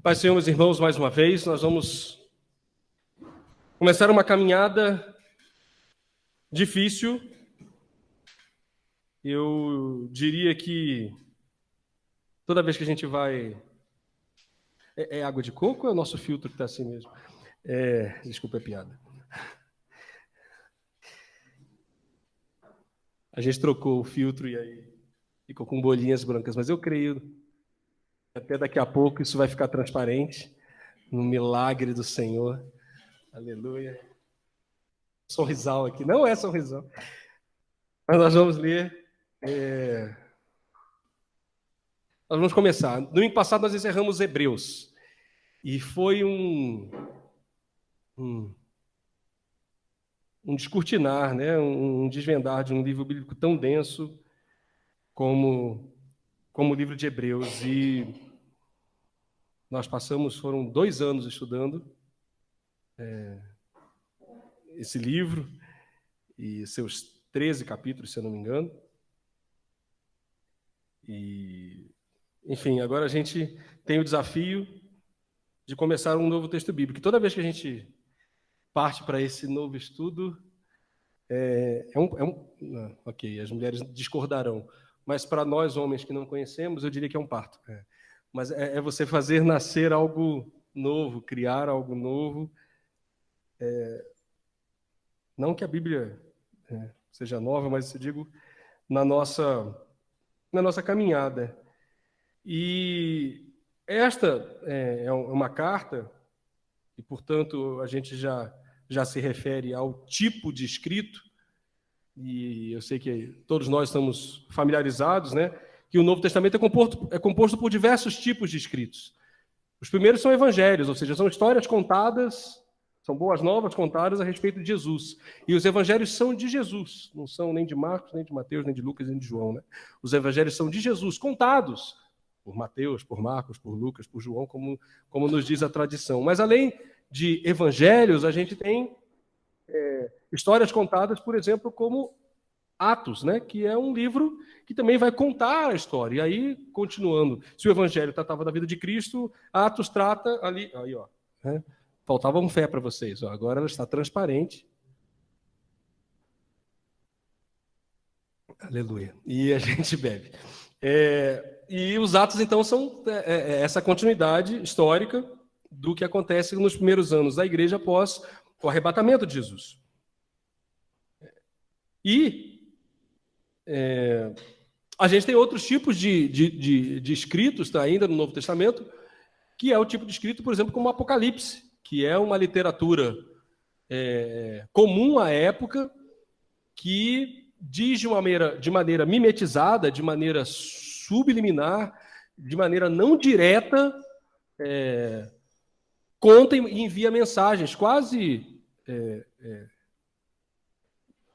Pai, Senhor, meus irmãos, mais uma vez, nós vamos começar uma caminhada difícil. Eu diria que toda vez que a gente vai... É água de coco ou é o nosso filtro que está assim mesmo? Desculpa a piada. A gente trocou o filtro e aí ficou com bolinhas brancas, mas eu creio que até daqui a pouco isso vai ficar transparente no milagre do Senhor. Aleluia. Sorrisal aqui. Não é sorrisal. Mas nós vamos ler. Nós vamos começar. No domingo passado nós encerramos Hebreus. E foi um descortinar, né? Um desvendar de um livro bíblico tão denso como o livro de Hebreus. E nós foram 2 anos estudando esse livro e seus 13 capítulos, se eu não me engano. E, enfim, agora a gente tem o desafio de começar um novo texto bíblico. E toda vez que a gente parte para esse novo estudo, ok, as mulheres discordarão, mas para nós, homens que não conhecemos, eu diria que é um parto. Mas é você fazer nascer algo novo, criar algo novo. Não que a Bíblia seja nova, mas eu digo na nossa caminhada. E esta é uma carta, e, portanto, a gente já se refere ao tipo de escrito, e eu sei que todos nós estamos familiarizados, né, que o Novo Testamento é composto por diversos tipos de escritos. Os primeiros são evangelhos, ou seja, são histórias contadas, são boas novas contadas a respeito de Jesus. E os evangelhos são de Jesus, não são nem de Marcos, nem de Mateus, nem de Lucas, nem de João, né? Os evangelhos são de Jesus, contados por Mateus, por Marcos, por Lucas, por João, como nos diz a tradição. Mas além de evangelhos, a gente tem histórias contadas, por exemplo, como Atos, né? Que é um livro que também vai contar a história. E aí, continuando, se o evangelho tratava da vida de Cristo, Atos trata ali, aí, ó, né? Faltava um fé para vocês, ó. Agora ela está transparente. Aleluia. E a gente bebe. E os Atos, então, são essa continuidade histórica do que acontece nos primeiros anos da igreja após o arrebatamento de Jesus. E a gente tem outros tipos de escritos ainda no Novo Testamento, que é o tipo de escrito, por exemplo, como Apocalipse, que é uma literatura comum à época, que diz de maneira mimetizada, de maneira subliminar, de maneira não direta, conta e envia mensagens, quase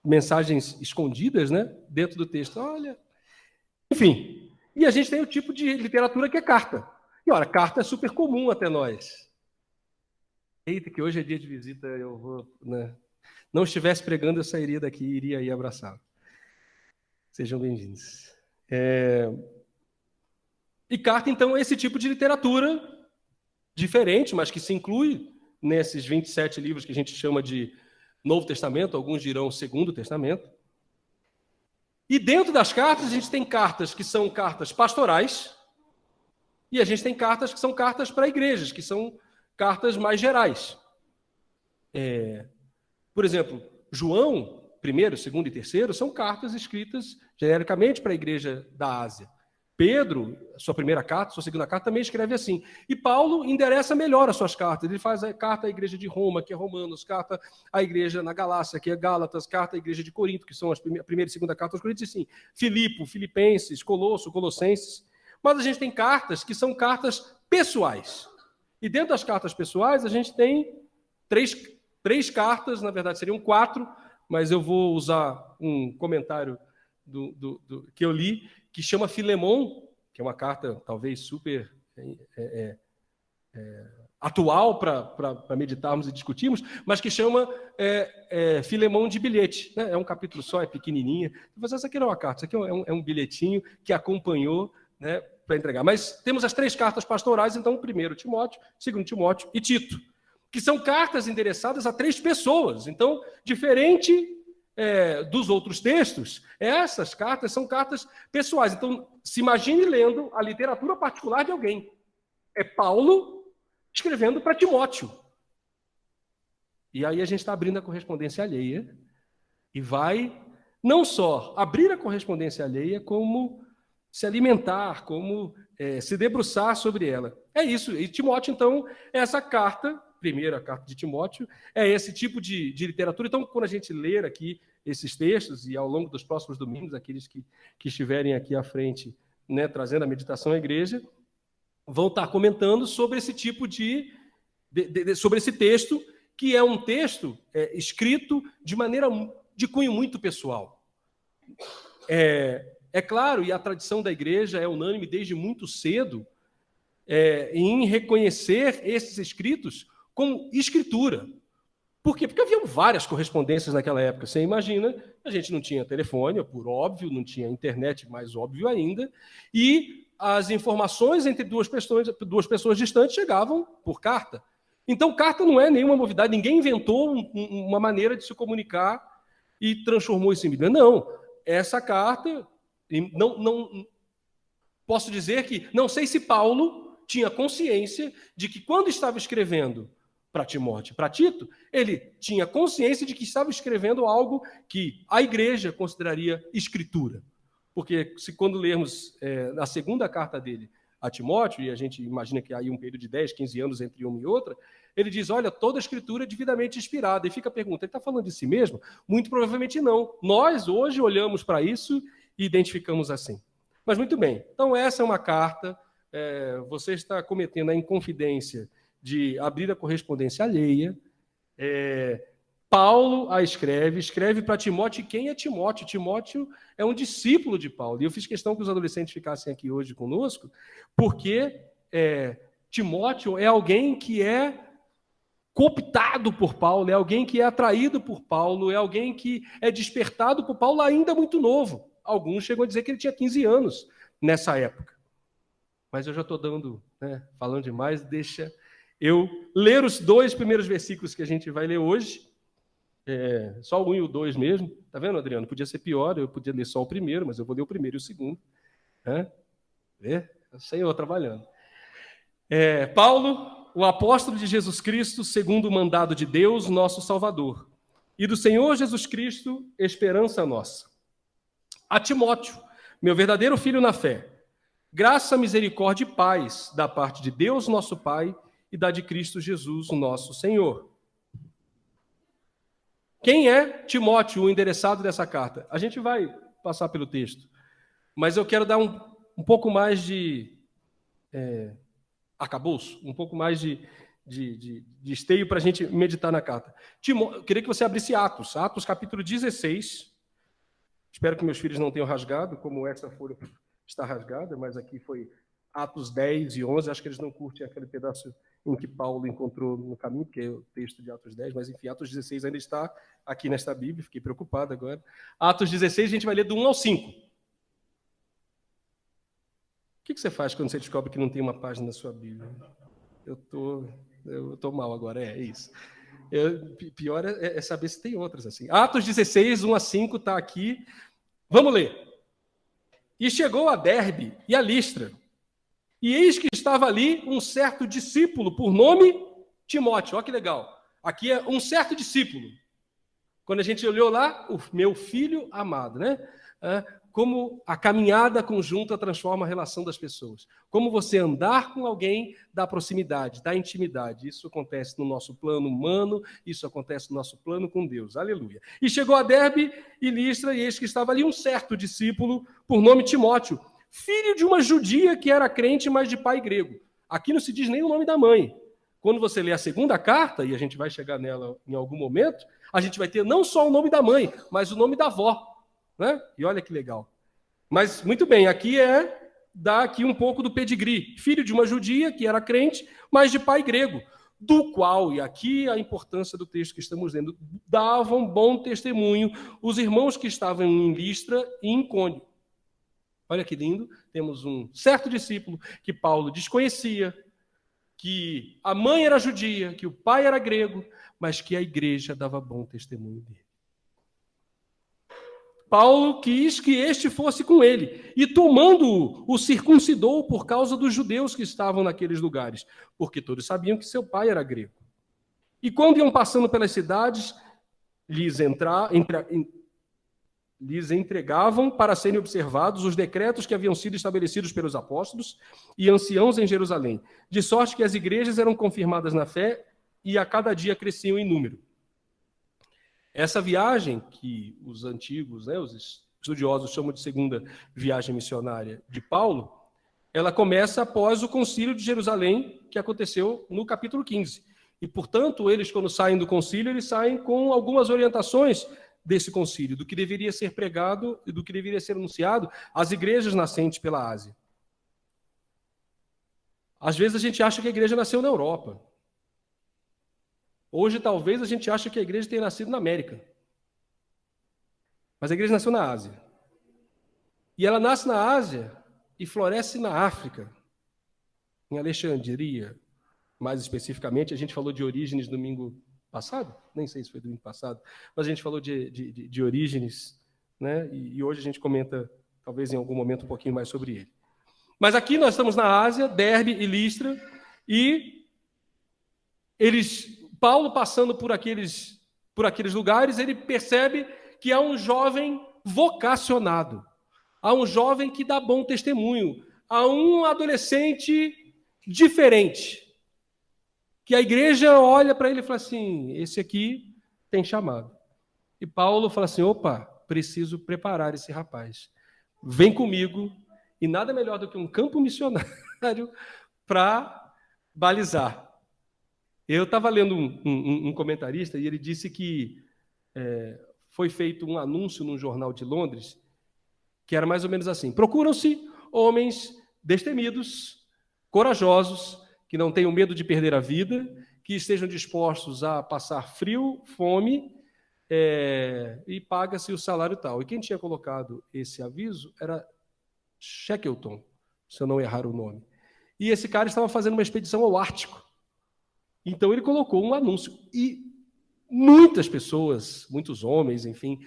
mensagens escondidas, né, dentro do texto. Olha, enfim. E a gente tem o tipo de literatura que é carta. E olha, carta é super comum até nós. Eita, que hoje é dia de visita, eu vou, né? Não estivesse pregando, eu sairia daqui e iria aí abraçá-lo. Sejam bem-vindos. E carta, então, é esse tipo de literatura diferente, mas que se inclui nesses 27 livros que a gente chama de Novo Testamento, alguns dirão Segundo Testamento. E dentro das cartas, a gente tem cartas que são cartas pastorais, e a gente tem cartas que são cartas para igrejas, que são cartas mais gerais. Por exemplo, João, 1º, 2º e 3º, são cartas escritas genericamente para a igreja da Ásia. Pedro, sua primeira carta, sua segunda carta, também escreve assim. E Paulo endereça melhor as suas cartas. Ele faz a carta à igreja de Roma, que é Romanos, carta à igreja na Galácia, que é Gálatas, carta à igreja de Corinto, que são a primeira e segunda carta aos Coríntios, e sim, Filipe, Filipenses, Colosso, Colossenses. Mas a gente tem cartas que são cartas pessoais. E dentro das cartas pessoais, a gente tem três cartas, na verdade seriam 4, mas eu vou usar um comentário que eu li, que chama Filemon, que é uma carta talvez super atual para meditarmos e discutirmos, mas que chama Filemon de bilhete. Né? É um capítulo só, é pequenininha. Mas essa aqui não é uma carta, isso aqui é um bilhetinho que acompanhou, né, para entregar. Mas temos as 3 cartas pastorais, então, 1 Timóteo, 2 Timóteo e Tito, que são cartas endereçadas a 3 pessoas. Então, diferente dos outros textos, essas cartas são cartas pessoais. Então, se imagine lendo a literatura particular de alguém. É Paulo escrevendo para Timóteo. E aí a gente está abrindo a correspondência alheia e vai não só abrir a correspondência alheia, como se alimentar, como se debruçar sobre ela. É isso. E Timóteo, então, é essa carta, primeira carta de Timóteo, é esse tipo de literatura. Então, quando a gente ler aqui esses textos, e ao longo dos próximos domingos, aqueles que estiverem aqui à frente, né, trazendo a meditação à igreja, vão estar comentando sobre esse tipo sobre esse texto, que é um texto escrito de maneira de cunho muito pessoal. É claro, e a tradição da igreja é unânime desde muito cedo, em reconhecer esses escritos como escritura. Por quê? Porque haviam várias correspondências naquela época. Você imagina, a gente não tinha telefone, por óbvio, não tinha internet, mais óbvio ainda, e as informações entre duas pessoas distantes chegavam por carta. Então, carta não é nenhuma novidade, ninguém inventou uma maneira de se comunicar e transformou isso em Bíblia. Não, essa carta, não posso dizer que, não sei se Paulo tinha consciência de que quando estava escrevendo para Timóteo, para Tito, ele tinha consciência de que estava escrevendo algo que a igreja consideraria escritura. Porque se quando lermos a segunda carta dele a Timóteo, e a gente imagina que há aí um período de 10, 15 anos entre uma e outra, ele diz, olha, toda a escritura é devidamente inspirada. E fica a pergunta, ele está falando de si mesmo? Muito provavelmente não. Nós, hoje, olhamos para isso e identificamos assim. Mas muito bem, então essa é uma carta, você está cometendo a inconfidência de abrir a correspondência alheia. Paulo a escreve para Timóteo. E quem é Timóteo? Timóteo é um discípulo de Paulo. E eu fiz questão que os adolescentes ficassem aqui hoje conosco, porque Timóteo é alguém que é cooptado por Paulo, é alguém que é atraído por Paulo, é alguém que é despertado por Paulo ainda muito novo. Alguns chegam a dizer que ele tinha 15 anos nessa época. Mas eu já estou falando demais, deixa eu ler os 2 primeiros versículos que a gente vai ler hoje. Só o 1 e o 2 mesmo. Está vendo, Adriano? Podia ser pior, eu podia ler só o primeiro, mas eu vou ler o primeiro e o segundo. Vê? O Senhor trabalhando. Paulo, o apóstolo de Jesus Cristo, segundo o mandado de Deus, nosso Salvador, e do Senhor Jesus Cristo, esperança nossa. A Timóteo, meu verdadeiro filho na fé, graça, misericórdia e paz da parte de Deus, nosso Pai, e da de Cristo Jesus, nosso Senhor. Quem é Timóteo, o endereçado dessa carta? A gente vai passar pelo texto, mas eu quero dar um pouco mais de arcabouço, um pouco mais de esteio para a gente meditar na carta. Eu queria que você abrisse Atos capítulo 16. Espero que meus filhos não tenham rasgado, como essa folha está rasgada, mas aqui foi Atos 10 e 11. Acho que eles não curtem aquele pedaço em que Paulo encontrou no caminho, que é o texto de Atos 10, mas enfim, Atos 16 ainda está aqui nesta Bíblia, fiquei preocupado agora. Atos 16, a gente vai ler do 1 ao 5. O que você faz quando você descobre que não tem uma página na sua Bíblia? Eu tô mal agora, é isso. Pior é saber se tem outras assim. Atos 16, 1 a 5, está aqui. Vamos ler. E chegou a Derbe e a Listra, e eis que estava ali um certo discípulo, por nome Timóteo. Olha que legal. Aqui é um certo discípulo. Quando a gente olhou lá, o meu filho amado, né? Como a caminhada conjunta transforma a relação das pessoas. Como você andar com alguém dá proximidade, dá intimidade. Isso acontece no nosso plano humano, isso acontece no nosso plano com Deus. Aleluia. E chegou a Derbe e Listra, e eis que estava ali um certo discípulo, por nome Timóteo, filho de uma judia que era crente, mas de pai grego. Aqui não se diz nem o nome da mãe. Quando você lê a segunda carta, e a gente vai chegar nela em algum momento, a gente vai ter não só o nome da mãe, mas o nome da avó. Né? E olha que legal. Mas, muito bem, aqui dá aqui um pouco do pedigree. Filho de uma judia que era crente, mas de pai grego, do qual, e aqui a importância do texto que estamos lendo, davam bom testemunho os irmãos que estavam em Listra e em Icônio. Olha que lindo, temos um certo discípulo que Paulo desconhecia, que a mãe era judia, que o pai era grego, mas que a igreja dava bom testemunho dele. Paulo quis que este fosse com ele, e tomando-o, o circuncidou por causa dos judeus que estavam naqueles lugares, porque todos sabiam que seu pai era grego. E quando iam passando pelas cidades, lhes entregavam para serem observados os decretos que haviam sido estabelecidos pelos apóstolos e anciãos em Jerusalém, de sorte que as igrejas eram confirmadas na fé e a cada dia cresciam em número. Essa viagem, que os antigos, os estudiosos chamam de segunda viagem missionária de Paulo, ela começa após o concílio de Jerusalém, que aconteceu no capítulo 15. E, portanto, eles, quando saem do concílio, eles saem com algumas orientações desse concílio, do que deveria ser pregado e do que deveria ser anunciado às igrejas nascentes pela Ásia. Às vezes a gente acha que a igreja nasceu na Europa. Hoje, talvez, a gente ache que a igreja tenha nascido na América. Mas a igreja nasceu na Ásia. E ela nasce na Ásia e floresce na África, em Alexandria. Mais especificamente, a gente falou de Orígenes domingo passado, nem sei se foi domingo passado, mas a gente falou de Orígenes, né? E hoje a gente comenta, talvez em algum momento, um pouquinho mais sobre ele. Mas aqui nós estamos na Ásia, Derbe e Listra, e Paulo, passando por aqueles lugares, ele percebe que há um jovem vocacionado, há um jovem que dá bom testemunho, há um adolescente diferente, que a igreja olha para ele e fala assim, esse aqui tem chamado. E Paulo fala assim, opa, preciso preparar esse rapaz. Vem comigo, e nada melhor do que um campo missionário para balizar. Eu estava lendo um comentarista e ele disse que foi feito um anúncio num jornal de Londres que era mais ou menos assim, procuram-se homens destemidos, corajosos, que não tenham medo de perder a vida, que estejam dispostos a passar frio, fome, e paga-se o salário tal. E quem tinha colocado esse aviso era Shackleton, se eu não errar o nome. E esse cara estava fazendo uma expedição ao Ártico. Então ele colocou um anúncio. E muitas pessoas, muitos homens, enfim,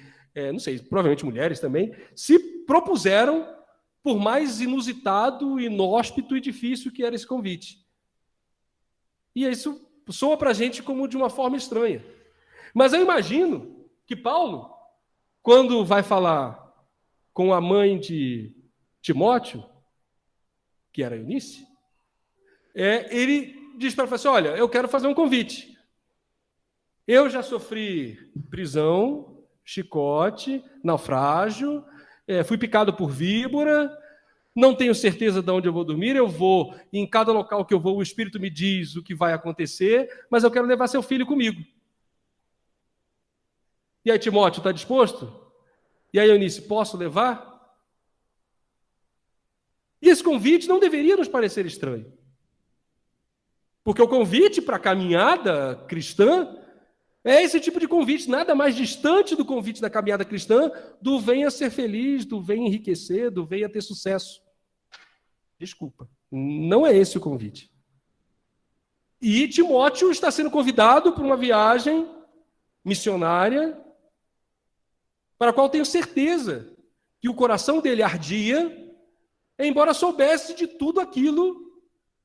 não sei, provavelmente mulheres também, se propuseram por mais inusitado, inóspito e difícil que era esse convite. E isso soa para a gente como de uma forma estranha. Mas eu imagino que Paulo, quando vai falar com a mãe de Timóteo, que era Eunice, ele diz para ela assim, olha, eu quero fazer um convite. Eu já sofri prisão, chicote, naufrágio, fui picado por víbora, não tenho certeza de onde eu vou dormir, eu vou, em cada local que eu vou, o Espírito me diz o que vai acontecer, mas eu quero levar seu filho comigo. E aí, Timóteo, está disposto? E aí, Eunice, posso levar? E esse convite não deveria nos parecer estranho. Porque o convite para a caminhada cristã é esse tipo de convite, nada mais distante do convite da caminhada cristã, do venha ser feliz, do venha enriquecer, do venha ter sucesso. Desculpa, não é esse o convite. E Timóteo está sendo convidado para uma viagem missionária, para a qual tenho certeza que o coração dele ardia, embora soubesse de tudo aquilo,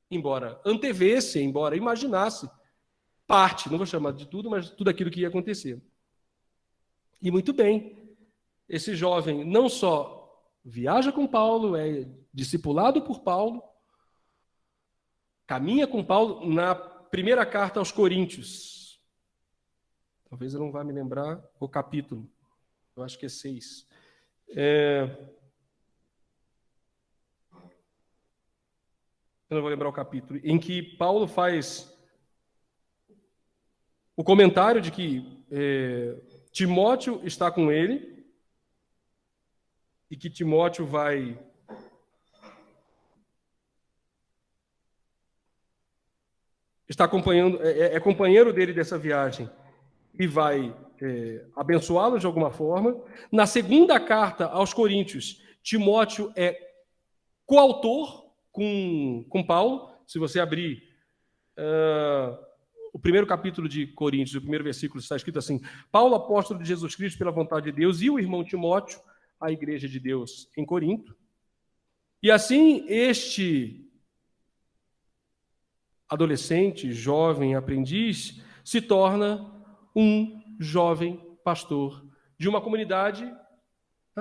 embora antevesse, embora imaginasse, parte, não vou chamar de tudo, mas tudo aquilo que ia acontecer. E muito bem, esse jovem não só viaja com Paulo, é discipulado por Paulo, caminha com Paulo na primeira carta aos Coríntios. Talvez eu não vá me lembrar o capítulo, eu acho que é 6. Eu não vou lembrar o capítulo, em que Paulo faz o comentário de que Timóteo está com ele e que Timóteo está acompanhando, é companheiro dele dessa viagem e vai abençoá-lo de alguma forma. Na segunda carta aos Coríntios, Timóteo é coautor com Paulo. Se você abrir o primeiro capítulo de Coríntios, o primeiro versículo, está escrito assim: Paulo, apóstolo de Jesus Cristo pela vontade de Deus, e o irmão Timóteo, a igreja de Deus em Corinto. E assim, este adolescente, jovem, aprendiz, se torna um jovem pastor de uma comunidade.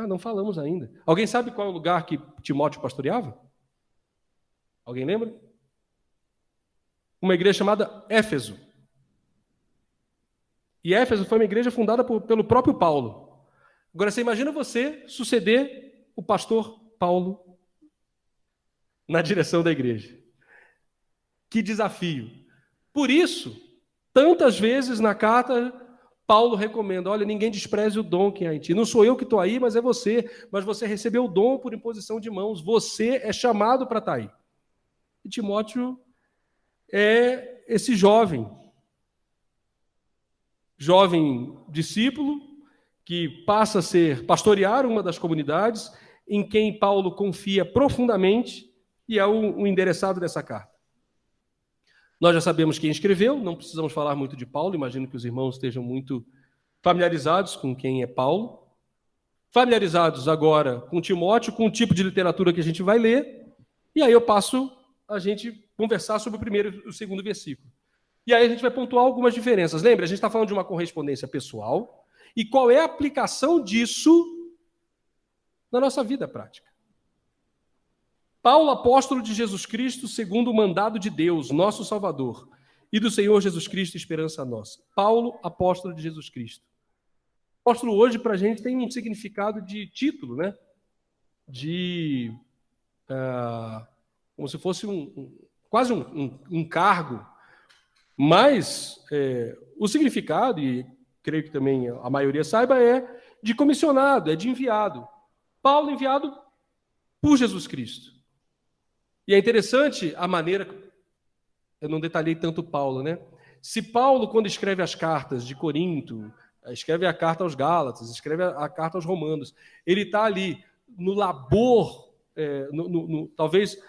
Não falamos ainda. Alguém sabe qual é o lugar que Timóteo pastoreava? Alguém lembra? Uma igreja chamada Éfeso. E Éfeso foi uma igreja fundada pelo próprio Paulo. Agora, você imagina você suceder o pastor Paulo na direção da igreja. Que desafio. Por isso, tantas vezes na carta, Paulo recomenda: olha, ninguém despreze o dom que há em ti. Não sou eu que estou aí, mas é você. Mas você recebeu o dom por imposição de mãos. Você é chamado para estar aí. E Timóteo é esse jovem discípulo que passa a pastorear uma das comunidades em quem Paulo confia profundamente e é o endereçado dessa carta. Nós já sabemos quem escreveu, não precisamos falar muito de Paulo, imagino que os irmãos estejam muito familiarizados com quem é Paulo, familiarizados agora com Timóteo, com o tipo de literatura que a gente vai ler, e aí eu passo a gente conversar sobre o primeiro e o segundo versículo. E aí a gente vai pontuar algumas diferenças. Lembra, a gente está falando de uma correspondência pessoal, e qual é a aplicação disso na nossa vida prática. Paulo, apóstolo de Jesus Cristo, segundo o mandado de Deus, nosso Salvador, e do Senhor Jesus Cristo, esperança nossa. Paulo, apóstolo de Jesus Cristo. Apóstolo hoje, para a gente, tem um significado de título, né? Como se fosse quase um cargo. Mas o significado, e creio que também a maioria saiba, é de comissionado, é de enviado. Paulo enviado por Jesus Cristo. E é interessante a maneira, eu não detalhei tanto Paulo, né? Se Paulo, quando escreve as cartas de Corinto, escreve a carta aos Gálatas, escreve a carta aos Romanos, ele está ali no labor, talvez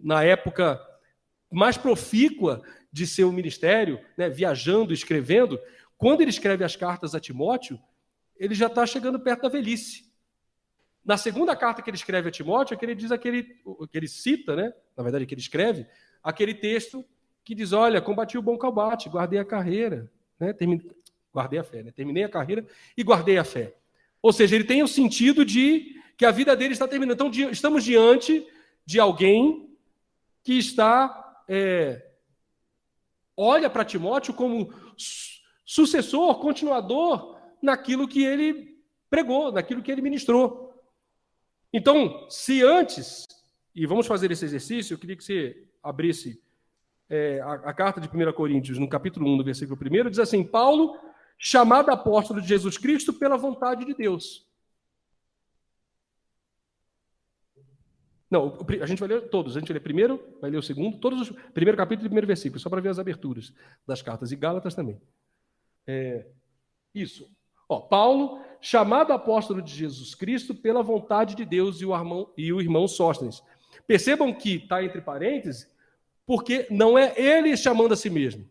na época mais profícua de seu ministério, né, viajando, escrevendo, quando ele escreve as cartas a Timóteo, ele já está chegando perto da velhice. Na segunda carta que ele escreve a Timóteo, que ele cita, né, na verdade que ele escreve, aquele texto que diz: olha, combati o bom combate, guardei a carreira, né, guardei a fé, né, terminei a carreira e guardei a fé. Ou seja, ele tem o sentido de que a vida dele está terminando. Então, estamos diante de alguém que está olha para Timóteo como sucessor, continuador naquilo que ele pregou, naquilo que ele ministrou. Então, se antes, e vamos fazer esse exercício, eu queria que você abrisse a carta de 1 Coríntios, no capítulo 1, no versículo 1, diz assim: Paulo, chamado apóstolo de Jesus Cristo pela vontade de Deus. Não, a gente vai ler todos. A gente vai ler primeiro, vai ler o segundo, todos primeiro capítulo e primeiro versículo, só para ver as aberturas das cartas. E Gálatas também. Isso. Paulo, chamado apóstolo de Jesus Cristo pela vontade de Deus, e o irmão Sóstenes. Percebam que está entre parênteses, porque não é ele chamando a si mesmo.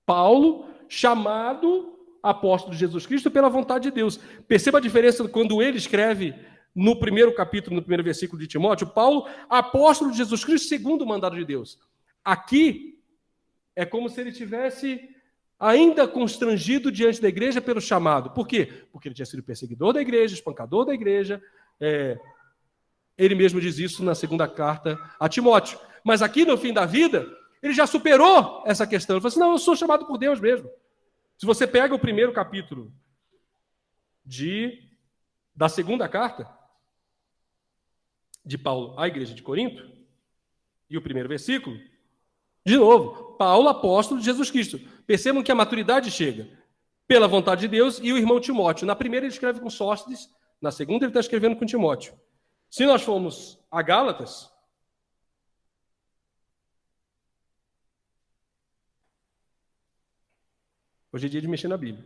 Paulo, chamado apóstolo de Jesus Cristo pela vontade de Deus. Perceba a diferença quando ele escreve no primeiro capítulo, no primeiro versículo de Timóteo: Paulo, apóstolo de Jesus Cristo segundo o mandado de Deus. Aqui é como se ele tivesse ainda constrangido diante da igreja pelo chamado. Por quê? Porque ele tinha sido perseguidor da igreja, espancador da igreja. Ele mesmo diz isso na segunda carta a Timóteo. Mas aqui, no fim da vida, ele já superou essa questão. Ele falou assim: não, eu sou chamado por Deus mesmo. Se você pega o primeiro capítulo da segunda carta de Paulo à igreja de Corinto, e o primeiro versículo, de novo, Paulo, apóstolo de Jesus Cristo. Percebam que a maturidade chega pela vontade de Deus, e o irmão Timóteo. Na primeira ele escreve com Sóstenes, na segunda ele está escrevendo com Timóteo. Se nós formos a Gálatas, hoje é dia de mexer na Bíblia.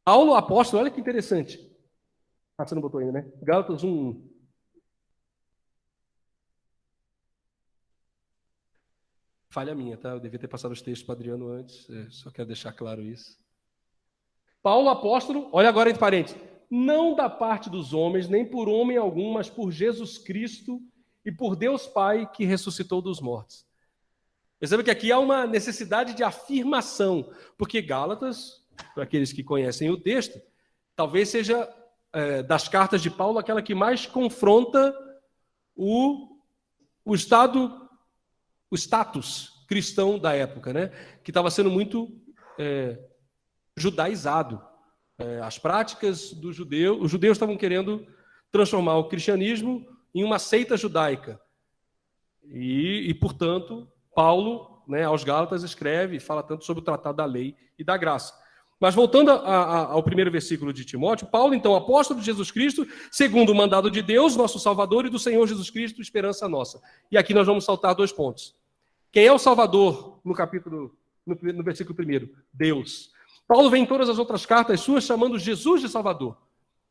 Paulo, apóstolo, olha que interessante. Ah, você não botou ainda, né? Gálatas 1:1. Falha minha, tá? Eu devia ter passado os textos para o Adriano antes. Só quero deixar claro isso. Paulo, apóstolo, olha agora entre parênteses. Não da parte dos homens, nem por homem algum, mas por Jesus Cristo e por Deus Pai que ressuscitou dos mortos. Perceba que aqui há uma necessidade de afirmação, porque Gálatas, para aqueles que conhecem o texto, talvez seja das cartas de Paulo aquela que mais confronta o estado, o status cristão da época, né? Que estava sendo muito judaizado. As práticas do judeu, os judeus estavam querendo transformar o cristianismo em uma seita judaica. E portanto, Paulo, né, aos Gálatas, escreve e fala tanto sobre o tratado da lei e da graça. Mas voltando ao primeiro versículo de Timóteo, Paulo, então, apóstolo de Jesus Cristo, segundo o mandado de Deus, nosso Salvador, e do Senhor Jesus Cristo, esperança nossa. E aqui nós vamos saltar 2 pontos. Quem é o Salvador no versículo 1? Deus. Paulo vem em todas as outras cartas suas chamando Jesus de Salvador.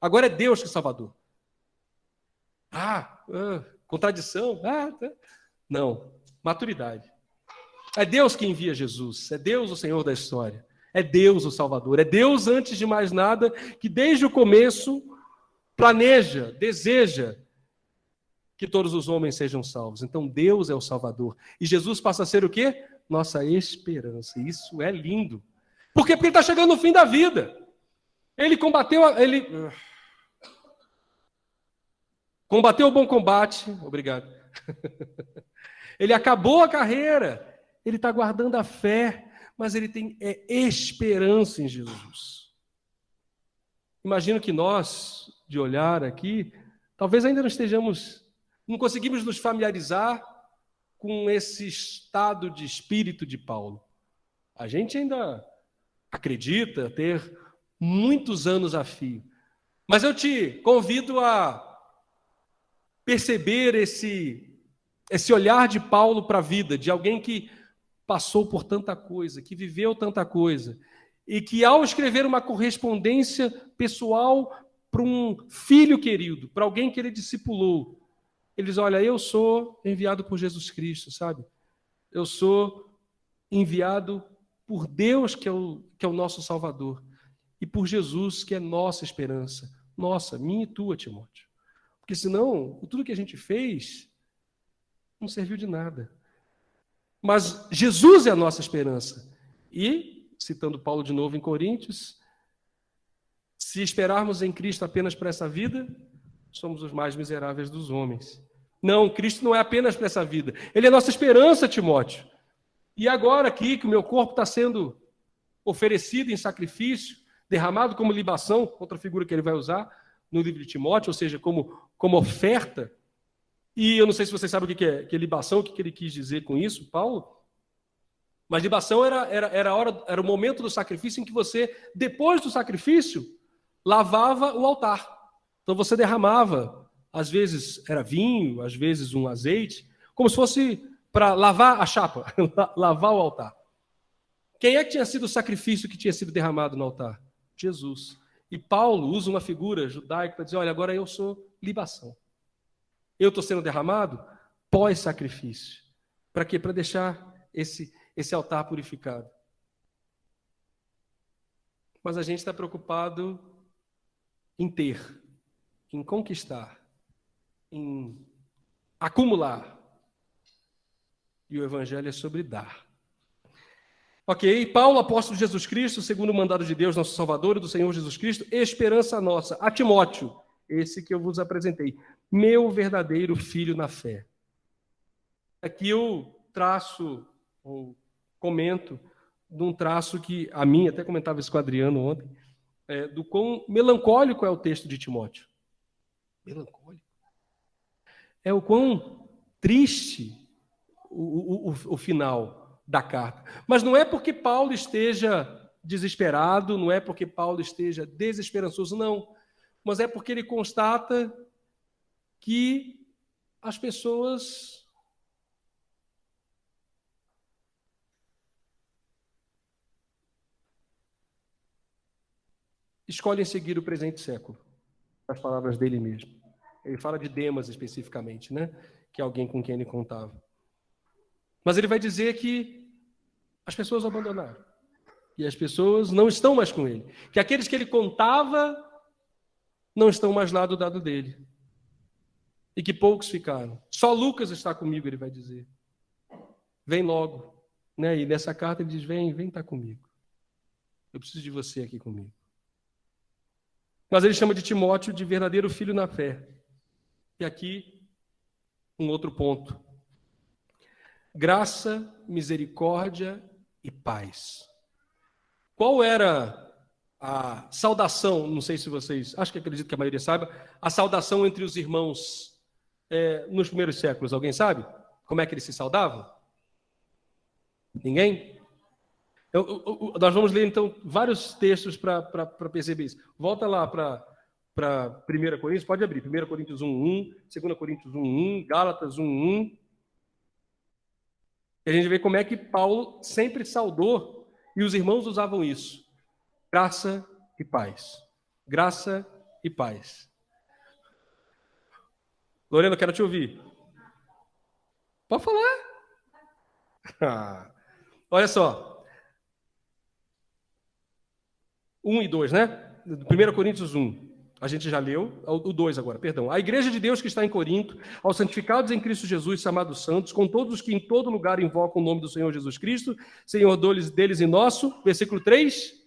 Agora é Deus que é Salvador. Contradição. Não, maturidade. É Deus que envia Jesus, é Deus o Senhor da história, é Deus o Salvador, é Deus, antes de mais nada, que desde o começo planeja, deseja que todos os homens sejam salvos. Então Deus é o Salvador. E Jesus passa a ser o quê? Nossa esperança. Isso é lindo. Por quê? Porque ele está chegando no fim da vida. Ele combateu o bom combate. Obrigado. Ele acabou a carreira. Ele está guardando a fé, mas ele tem esperança em Jesus. Imagino que nós, de olhar aqui, talvez ainda não conseguimos nos familiarizar com esse estado de espírito de Paulo. A gente ainda acredita ter muitos anos a fio. Mas eu te convido a perceber esse olhar de Paulo para a vida, de alguém que passou por tanta coisa, que viveu tanta coisa, e que ao escrever uma correspondência pessoal para um filho querido, para alguém que ele discipulou, ele diz, olha, eu sou enviado por Jesus Cristo, sabe? Eu sou enviado por Deus, que é o nosso Salvador, e por Jesus, que é nossa esperança, nossa, minha e tua, Timóteo. Porque senão, tudo que a gente fez não serviu de nada. Mas Jesus é a nossa esperança. E, citando Paulo de novo em Coríntios, se esperarmos em Cristo apenas para essa vida, somos os mais miseráveis dos homens. Não, Cristo não é apenas para essa vida. Ele é nossa esperança, Timóteo. E agora aqui, que o meu corpo está sendo oferecido em sacrifício, derramado como libação, outra figura que ele vai usar no livro de Timóteo, ou seja, como oferta. E eu não sei se vocês sabem o que é libação, o que ele quis dizer com isso, Paulo. Mas libação era o momento do sacrifício em que você, depois do sacrifício, lavava o altar. Então você derramava, às vezes era vinho, às vezes um azeite, como se fosse para lavar a chapa, lavar o altar. Quem é que tinha sido o sacrifício que tinha sido derramado no altar? Jesus. E Paulo usa uma figura judaica para dizer, olha, agora eu sou libação. Eu estou sendo derramado pós-sacrifício. Para quê? Para deixar esse altar purificado. Mas a gente está preocupado em ter, em conquistar, em acumular. E o Evangelho é sobre dar. Ok, Paulo, apóstolo de Jesus Cristo, segundo o mandado de Deus, nosso Salvador e do Senhor Jesus Cristo, esperança nossa. A Timóteo, esse que eu vos apresentei, meu verdadeiro filho na fé. Aqui eu traço, ou comento, de um traço que a mim, até comentava isso com o Adriano ontem, do quão melancólico é o texto de Timóteo. Melancólico. É o quão triste o final da carta. Mas não é porque Paulo esteja desesperado, não é porque Paulo esteja desesperançoso, não. Mas é porque ele constata que as pessoas escolhem seguir o presente século. as palavras dele mesmo. Ele fala de Demas especificamente, né? Que é alguém com quem ele contava. Mas ele vai dizer que as pessoas o abandonaram. E as pessoas não estão mais com ele. Que aqueles que ele contava não estão mais lá do lado dele. E que poucos ficaram. Só Lucas está comigo, ele vai dizer. Vem logo. Né? E nessa carta ele diz, vem estar comigo. Eu preciso de você aqui comigo. Mas ele chama de Timóteo de verdadeiro filho na fé. E aqui, um outro ponto. Graça, misericórdia e paz. Qual era a saudação, não sei se vocês, acho que acredito que a maioria saiba, a saudação entre os irmãos nos primeiros séculos? Alguém sabe? Como é que eles se saudavam? Ninguém? Nós vamos ler, então, vários textos para perceber isso. Volta lá para 1 Coríntios, pode abrir. 1 Coríntios 1:1, 2 Coríntios 1:1, Gálatas 1:1. E a gente vê como é que Paulo sempre saudou e os irmãos usavam isso. Graça e paz. Graça e paz. Lorena, eu quero te ouvir. Pode falar. Olha só. 1 e 2, né? 1 Coríntios 1. A gente já leu. O 2 agora, perdão. A igreja de Deus que está em Corinto, aos santificados em Cristo Jesus, chamados santos, com todos os que em todo lugar invocam o nome do Senhor Jesus Cristo, Senhor deles e nosso. Versículo 3.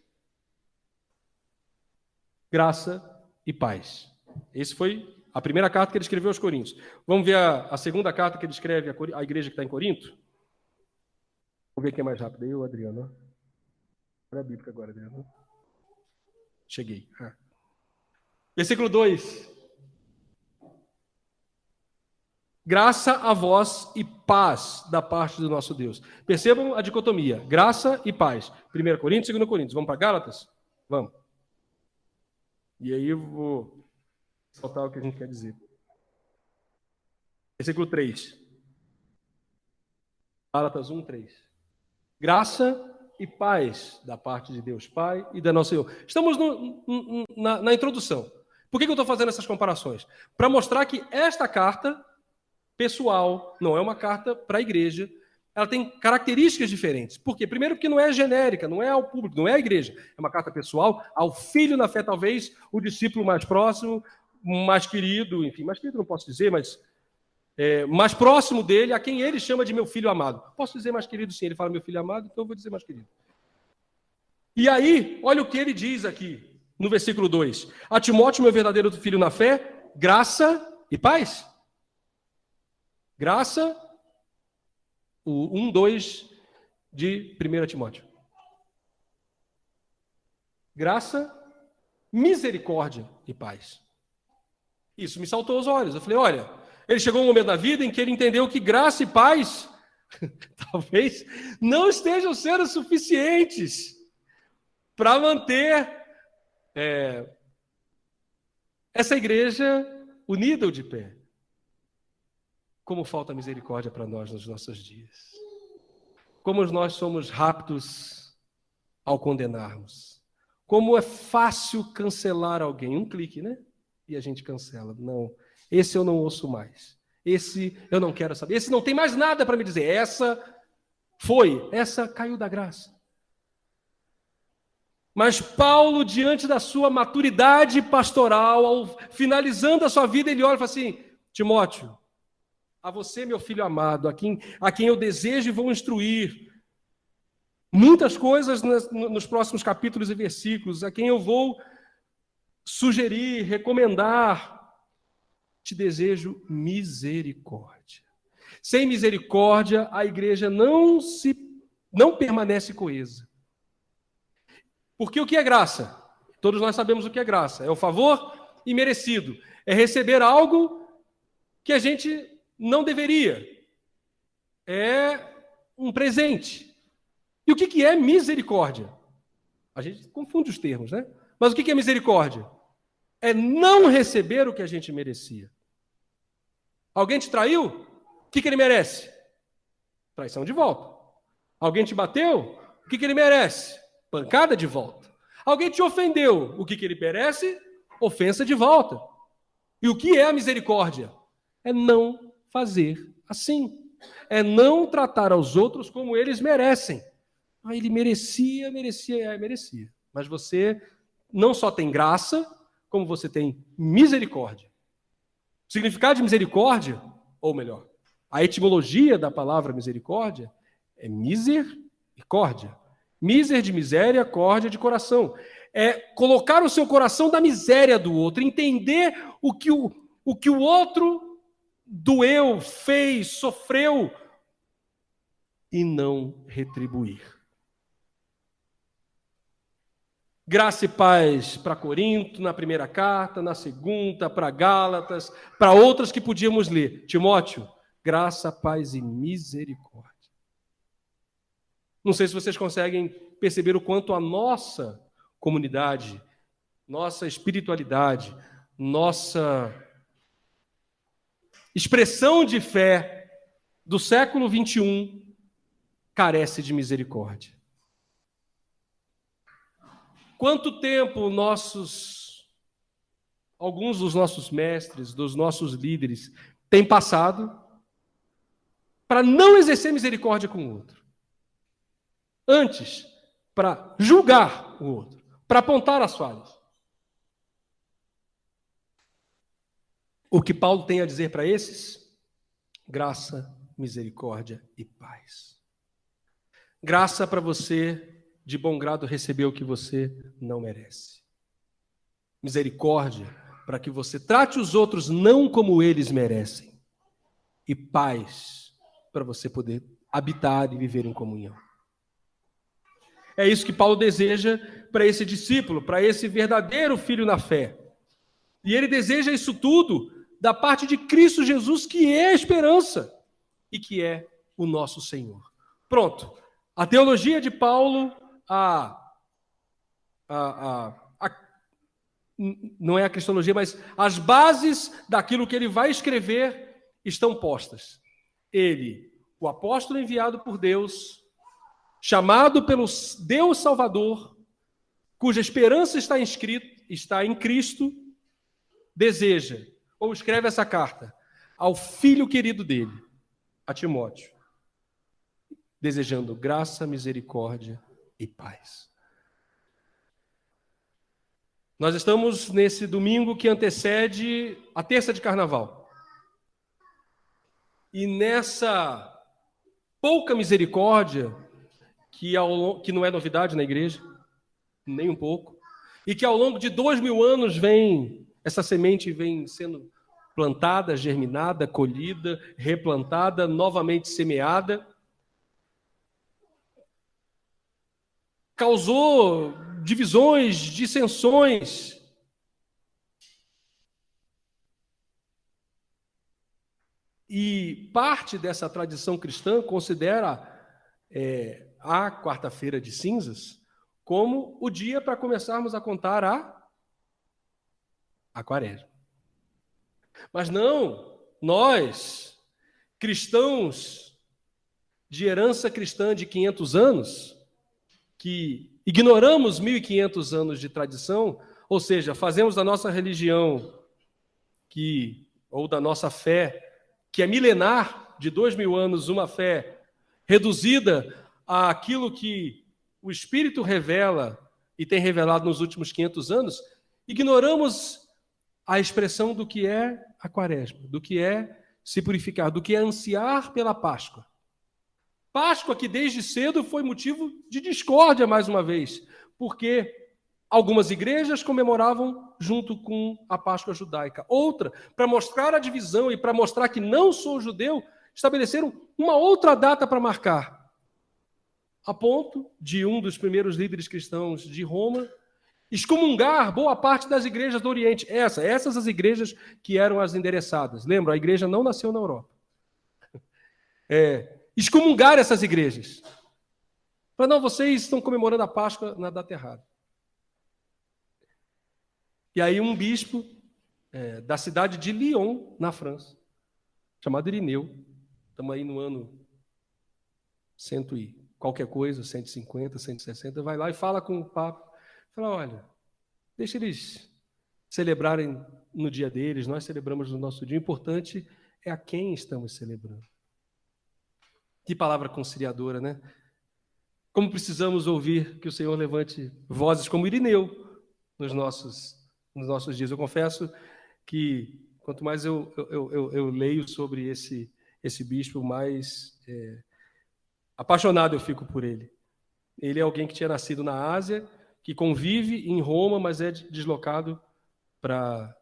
Graça e paz. Esse foi a primeira carta que ele escreveu aos Coríntios. Vamos ver a segunda carta que ele escreve à igreja que está em Corinto? Vamos ver quem é mais rápido. Eu, Adriano. Olha a Bíblia agora, Adriano. Cheguei. Versículo 2. Graça a vós e paz da parte do nosso Deus. Percebam a dicotomia. Graça e paz. 1 Coríntios, 2 Coríntios. Vamos para Gálatas? Vamos. E aí eu vou soltar o que a gente quer dizer. Versículo 3. Gálatas 1:3. Graça e paz da parte de Deus Pai e da nossa Senhor. Estamos na introdução. Por que eu estou fazendo essas comparações? Para mostrar que esta carta pessoal não é uma carta para a igreja. Ela tem características diferentes. Por quê? Primeiro, porque não é genérica, não é ao público, não é à igreja. É uma carta pessoal ao filho na fé, talvez o discípulo mais próximo, mais querido, enfim, mais querido não posso dizer, mas mais próximo dele, a quem ele chama de meu filho amado. Posso dizer mais querido, sim. Ele fala meu filho amado, então eu vou dizer mais querido. E aí, olha o que ele diz aqui, no versículo 2. A Timóteo, meu verdadeiro filho na fé, graça e paz. Graça, o 1:2 de 1 Timóteo. Graça, misericórdia e paz. Isso me saltou aos olhos. Eu falei, olha, ele chegou um momento na vida em que ele entendeu que graça e paz talvez não estejam sendo suficientes para manter essa igreja unida ou de pé. Como falta misericórdia para nós nos nossos dias. Como nós somos rápidos ao condenarmos. Como é fácil cancelar alguém. Um clique, né? E a gente cancela. Não, esse eu não ouço mais. Esse eu não quero saber. Esse não tem mais nada para me dizer. Essa caiu da graça. Mas Paulo, diante da sua maturidade pastoral, finalizando a sua vida, ele olha e fala assim, Timóteo, a você, meu filho amado, a quem eu desejo e vou instruir muitas coisas nos próximos capítulos e versículos, a quem eu vou sugerir, recomendar, te desejo misericórdia. Sem misericórdia, a igreja não permanece coesa. Porque o que é graça? Todos nós sabemos o que é graça. É o favor imerecido. É receber algo que a gente não deveria. É um presente. E o que é misericórdia? A gente confunde os termos, né? Mas o que é misericórdia? É não receber o que a gente merecia. Alguém te traiu? O que ele merece? Traição de volta. Alguém te bateu? O que ele merece? Pancada de volta. Alguém te ofendeu? O que ele merece? ofensa de volta. E o que é a misericórdia? É não fazer assim. É não tratar aos outros como eles merecem. Ele merecia. Mas você não só tem graça, como você tem misericórdia. O significado de misericórdia, ou melhor, a etimologia da palavra misericórdia é misericórdia. Miser de miséria, córdia de coração. É colocar o seu coração na miséria do outro, entender o que o outro doeu, fez, sofreu, e não retribuir. Graça e paz para Corinto, na primeira carta, na segunda, para Gálatas, para outras que podíamos ler. Timóteo, graça, paz e misericórdia. Não sei se vocês conseguem perceber o quanto a nossa comunidade, nossa espiritualidade, nossa expressão de fé do século XXI carece de misericórdia. Quanto tempo alguns dos nossos mestres, dos nossos líderes, têm passado para não exercer misericórdia com o outro? Antes, para julgar o outro, para apontar as falhas. O que Paulo tem a dizer para esses? Graça, misericórdia e paz. Graça para você, de bom grado, receber o que você não merece. Misericórdia para que você trate os outros não como eles merecem. E paz para você poder habitar e viver em comunhão. É isso que Paulo deseja para esse discípulo, para esse verdadeiro filho na fé. E ele deseja isso tudo da parte de Cristo Jesus, que é a esperança e que é o nosso Senhor. Pronto. A teologia de Paulo, não é a cristologia, mas as bases daquilo que ele vai escrever estão postas. Ele, o apóstolo enviado por Deus, chamado pelo Deus Salvador, cuja esperança está em Cristo, deseja, ou escreve essa carta, ao filho querido dele, a Timóteo, desejando graça, misericórdia e paz. Nós estamos nesse domingo que antecede a terça de carnaval. E nessa pouca misericórdia, que não é novidade na igreja, nem um pouco, e que ao longo de 2000 anos essa semente vem sendo plantada, germinada, colhida, replantada, novamente semeada, causou divisões, dissensões. E parte dessa tradição cristã considera a quarta-feira de cinzas como o dia para começarmos a contar a quaresma. Mas não, nós, cristãos de herança cristã de 500 anos, que ignoramos 1.500 anos de tradição, ou seja, fazemos da nossa religião, ou da nossa fé, que é milenar, de 2000 anos, uma fé reduzida àquilo que o Espírito revela e tem revelado nos últimos 500 anos, ignoramos a expressão do que é a quaresma, do que é se purificar, do que é ansiar pela Páscoa. Páscoa que desde cedo foi motivo de discórdia, mais uma vez, porque algumas igrejas comemoravam junto com a Páscoa judaica. Outra, para mostrar a divisão e para mostrar que não sou judeu, estabeleceram uma outra data para marcar, a ponto de um dos primeiros líderes cristãos de Roma excomungar boa parte das igrejas do Oriente. Essas as igrejas que eram as endereçadas. Lembra, a igreja não nasceu na Europa. Excomungar essas igrejas. Mas não, vocês estão comemorando a Páscoa na data errada. E aí um bispo da cidade de Lyon, na França, chamado Irineu, estamos aí no ano 100 e qualquer coisa, 150, 160, vai lá e fala com o Papa. Fala, olha, deixa eles celebrarem no dia deles, nós celebramos no nosso dia. O importante é a quem estamos celebrando. Que palavra conciliadora, né? Como precisamos ouvir que o Senhor levante vozes como Irineu nos nossos dias. Eu confesso que quanto mais eu leio sobre esse bispo, mais apaixonado eu fico por ele. Ele é alguém que tinha nascido na Ásia, que convive em Roma, mas é deslocado para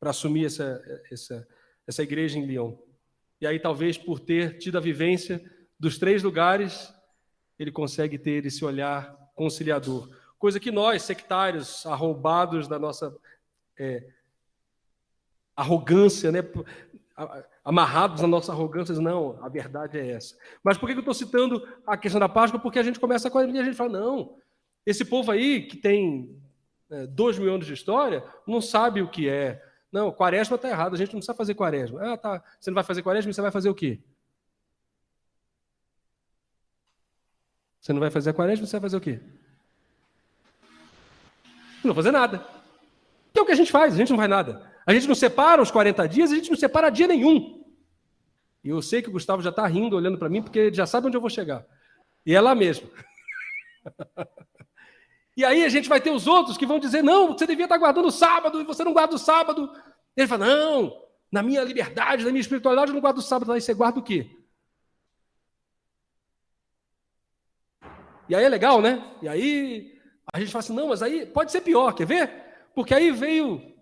assumir essa igreja em Lyon. E aí, talvez por ter tido a vivência dos 3 lugares, ele consegue ter esse olhar conciliador. Coisa que nós, sectários, arroubados da nossa arrogância, né? Amarrados na nossa arrogância, não, a verdade é essa. Mas por que eu estou citando a questão da Páscoa? Porque a gente começa com a gente fala, não, esse povo aí que tem 2.000 anos de história, não sabe o que é. Não, quaresma está errado, a gente não sabe fazer quaresma. Ah, tá, você não vai fazer quaresma, você vai fazer o quê? Você não vai fazer a quaresma, você vai fazer o quê? Não vai fazer nada. Que é o que a gente faz, a gente não faz nada. A gente não separa os 40 dias, a gente não separa dia nenhum. E eu sei que o Gustavo já está rindo, olhando para mim, porque ele já sabe onde eu vou chegar. E é lá mesmo. E aí a gente vai ter os outros que vão dizer, não, você devia estar guardando o sábado, e você não guarda o sábado. E ele fala, não, na minha liberdade, na minha espiritualidade, eu não guardo o sábado. Aí você guarda o quê? E aí é legal, né? E aí a gente fala assim, não, mas aí pode ser pior, quer ver? Porque aí veio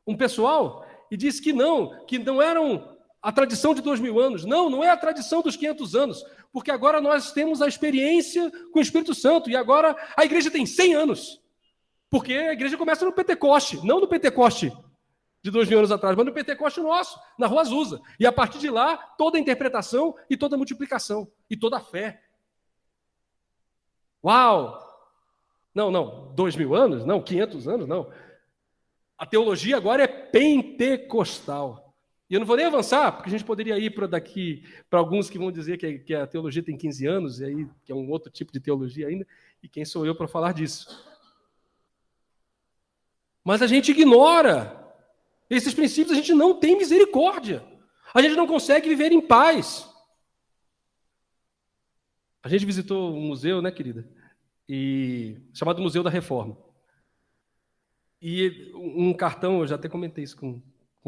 um pessoal e disse que não eram a tradição de 2.000 anos. Não, não é a tradição dos 500 anos, porque agora nós temos a experiência com o Espírito Santo, e agora a igreja tem 100 anos, porque a igreja começa no Pentecoste, não no Pentecoste de 2.000 anos atrás, mas no Pentecoste nosso, na Rua Azusa. E a partir de lá, toda a interpretação e toda a multiplicação, e toda a fé. Uau! Não, 2.000 anos? Não, 500 anos? Não. A teologia agora é pentecostal. E eu não vou nem avançar, porque a gente poderia ir para alguns que vão dizer que a teologia tem 15 anos, e aí que é um outro tipo de teologia ainda, e quem sou eu para falar disso? Mas a gente ignora esses princípios, a gente não tem misericórdia. A gente não consegue viver em paz. A gente visitou um museu, né, querida? Chamado Museu da Reforma. E um cartão, eu já até comentei isso com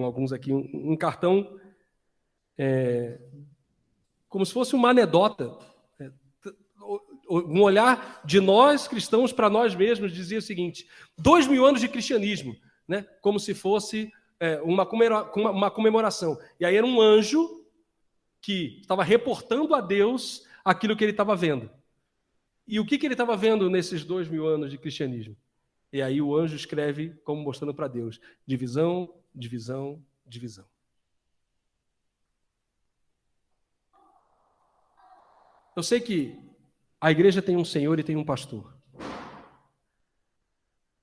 alguns aqui, um cartão como se fosse uma anedota, um olhar de nós cristãos para nós mesmos, dizia o seguinte: 2.000 anos de cristianismo, né? Como se fosse uma comemoração. E aí era um anjo que estava reportando a Deus aquilo que ele estava vendo. E o que ele estava vendo nesses 2.000 anos de cristianismo? E aí o anjo escreve como mostrando para Deus: divisão, divisão, divisão. Eu sei que a igreja tem um Senhor e tem um pastor.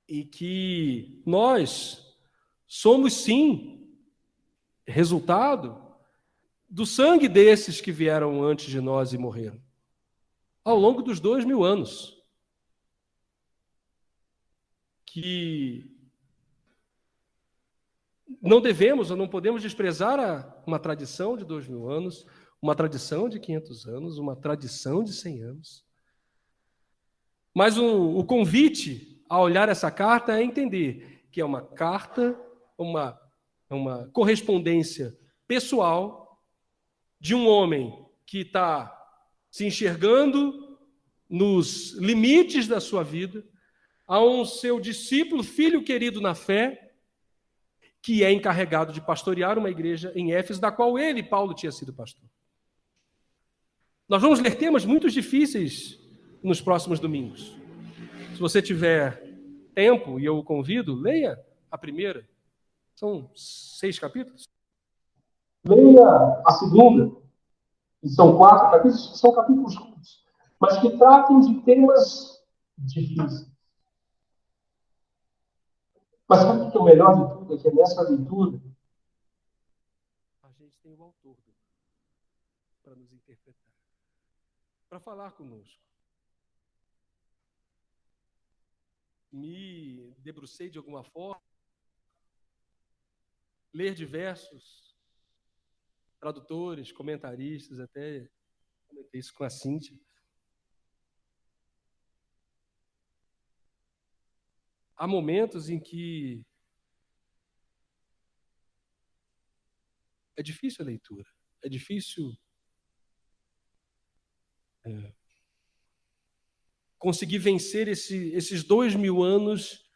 E que nós somos, sim, resultado do sangue desses que vieram antes de nós e morreram. Ao longo dos 2.000 anos. Que não devemos ou não podemos desprezar uma tradição de 2.000 anos, uma tradição de 500 anos, uma tradição de 100 anos. Mas o convite a olhar essa carta é entender que é uma carta, uma correspondência pessoal de um homem que está se enxergando nos limites da sua vida, a um seu discípulo, filho querido na fé, que é encarregado de pastorear uma igreja em Éfeso, da qual ele, Paulo, tinha sido pastor. Nós vamos ler temas muito difíceis nos próximos domingos. Se você tiver tempo, e eu o convido, leia a primeira. São 6 capítulos. Leia a segunda. E são 4 capítulos, são capítulos curtos, mas que tratam de temas difíceis. Mas sabe o que é o melhor de tudo? É que nessa leitura a gente tem o autor para nos interpretar, para falar conosco. Me debrucei de alguma forma ler diversos tradutores, comentaristas, até comentei isso com a Cíntia. Há momentos em que é difícil a leitura, é difícil conseguir vencer esses 2000 anos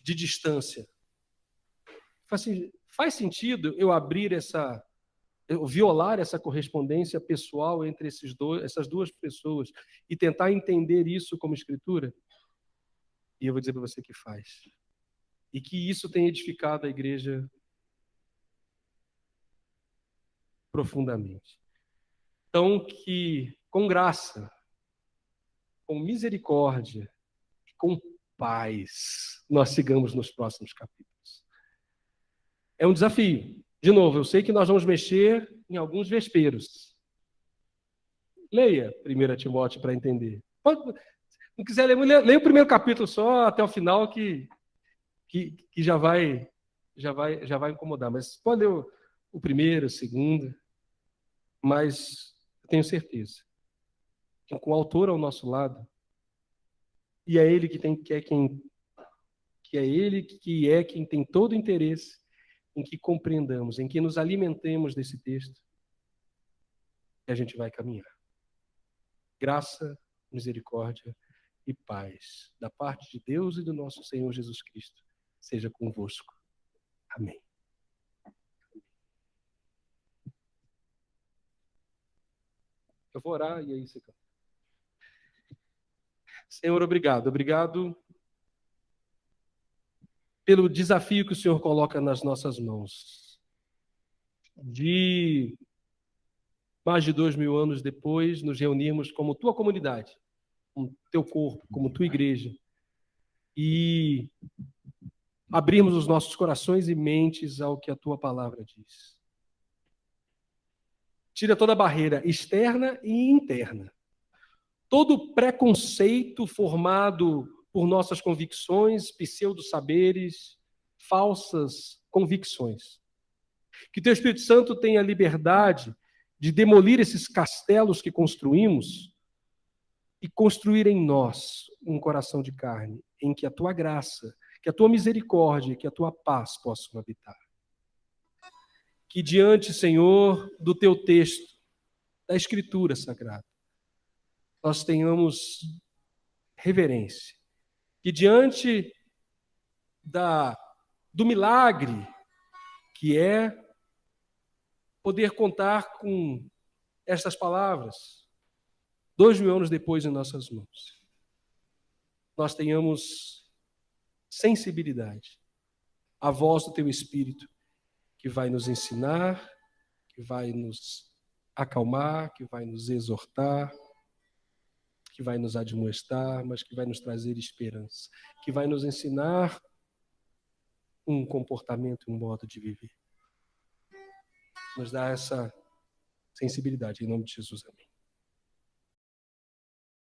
de distância. Faz sentido eu eu violar essa correspondência pessoal entre essas duas pessoas e tentar entender isso como escritura? E eu vou dizer para você que faz. E que isso tem edificado a igreja profundamente. Então, que com graça, com misericórdia, com paz, nós sigamos nos próximos capítulos. É um desafio. De novo, eu sei que nós vamos mexer em alguns vesperos. Leia 1 Timóteo para entender. Não quiser ler, leia o primeiro capítulo só até o final que já vai incomodar. Mas pode ler o primeiro, o segundo. Mas eu tenho certeza que com o autor ao nosso lado, e é ele que é quem tem todo o interesse em que compreendamos, em que nos alimentemos desse texto, e a gente vai caminhar. Graça, misericórdia e paz da parte de Deus e do nosso Senhor Jesus Cristo seja convosco. Amém. Eu vou orar e aí você canta. Senhor, obrigado. Obrigado pelo desafio que o Senhor coloca nas nossas mãos. De mais de 2000 anos depois, nos reunirmos como tua comunidade, como teu corpo, como tua igreja, e abrirmos os nossos corações e mentes ao que a tua palavra diz. Tira toda a barreira externa e interna. Todo preconceito formado por nossas convicções, pseudo-saberes, falsas convicções. Que teu Espírito Santo tenha liberdade de demolir esses castelos que construímos e construir em nós um coração de carne, em que a tua graça, que a tua misericórdia, que a tua paz possam habitar. Que diante, Senhor, do teu texto, da Escritura Sagrada, nós tenhamos reverência. Que diante do milagre que é poder contar com estas palavras, 2000 anos depois em nossas mãos, nós tenhamos sensibilidade à voz do teu Espírito, que vai nos ensinar, que vai nos acalmar, que vai nos exortar, que vai nos admoestar, mas que vai nos trazer esperança, que vai nos ensinar um comportamento, um modo de viver. Nos dá essa sensibilidade, em nome de Jesus, amém.